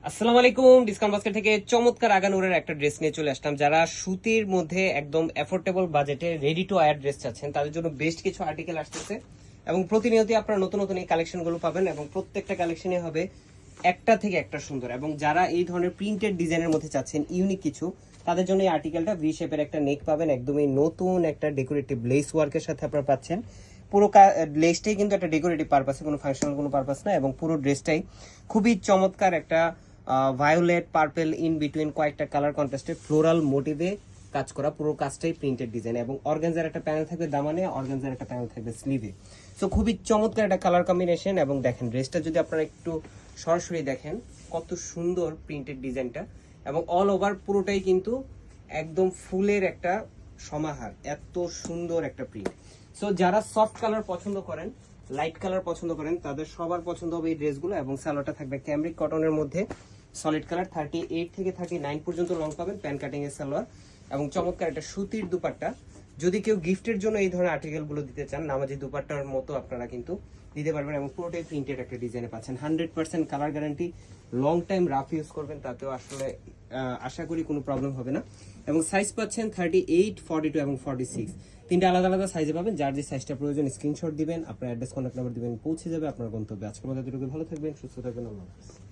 আসসালামু আলাইকুম। Discount basket থেকে চমৎকার আগানুরের একটা ড্রেস নিয়ে চলে আসলাম। যারা সুতির মধ্যে একদম অ্যাফোর্ডেবল বাজেটে রেডি টু ওয়্যার ড্রেস চাচ্ছেন তাদের জন্য বেস্ট কিছু আর্টিকেল আসতেছে এবং প্রতিনিয়তই আপনারা নতুন নতুন এই কালেকশনগুলো পাবেন এবং প্রত্যেকটা কালেকশনে হবে একটা থেকে একটা সুন্দর। এবং যারা এই ধরনের প্রিন্টেড ডিজাইনের মধ্যে চাচ্ছেন ইউনিক কিছু, তাদের জন্য এই আর্টিকেলটা ভি শেপের একটা নেক পাবেন, একদমই নতুন একটা ডেকোরেটিভ লেস ওয়ার্কের সাথে আপনারা পাচ্ছেন। পুরো লেসটাই কিন্তু একটা ডেকোরেটিভ পারপাসে, কোনো ফাংশনাল কোনো পারপাস না, এবং পুরো ড্রেসটাই খুবই চমৎকার একটা ভায়োলেট পার্পেল ইন বিটুইন কয়েকটা কালার কন্ট্রাস্টে ফ্লোরাল মোটিভে কাজ করা। পুরো কাজটাই প্রিন্টেড ডিজাইন এবং অর্গানজার একটা প্যানেল থাকবে দামানে, অর্গানজার একটা প্যানেল থাকবে স্লিভে। সো খুবই চমৎকার একটা কালার কম্বিনেশন। এবং দেখেন ড্রেসটা যদি আপনারা একটু সরাসরি দেখেন কত সুন্দর প্রিন্টেড ডিজাইনটা, এবং অল ওভার পুরোটাই কিন্তু একদম ফুলের একটা সমাহার, এত সুন্দর একটা প্রিন্ট। সো যারা সফট কালার পছন্দ করেন, লাইট কালার পছন্দ করেন, তাদের সবার পছন্দ হবে এই ড্রেসগুলো। এবং সালোয়ারটা থাকবে ক্যামরিক কটনের মধ্যে, সলিড কালার, 38 থেকে 39 পর্যন্ত লং পাবেন, প্যান কাটিং এর সালোয়ার এবং চমৎকার একটা সুতির দুপাট্টা। যদি কেউ গিফটের জন্য এই ধরনের আর্টিকেল গুলো দিতে চান, নামাজি দুপাট্টার মতো আপনারা কিন্তু দিতে পারবেন। এবং পুরোটাই প্রিন্টেড একটা ডিজাইনে পাচ্ছেন, 100% colour guarantee. Long time rough use করবেন, তাতেও আসলে আশা করি কোনো প্রবলেম হবে না। এবং সাইজ পাচ্ছেন 38, 42 এবং 46, তিনটা আলাদা আলাদা সাইজে পাবেন। যার যে সাইজটা প্রয়োজন স্ক্রিনশট দিবেন, আপনার অ্যাড্রেস কন্ট্যাক্ট নাম্বার দিবেন, পৌঁছে যাবে আপনার গন্তব্যে। আজকের মতো এতটুকু, ভালো থাকবেন, সুস্থ থাকবেন, আল্লাহ হাফেজ।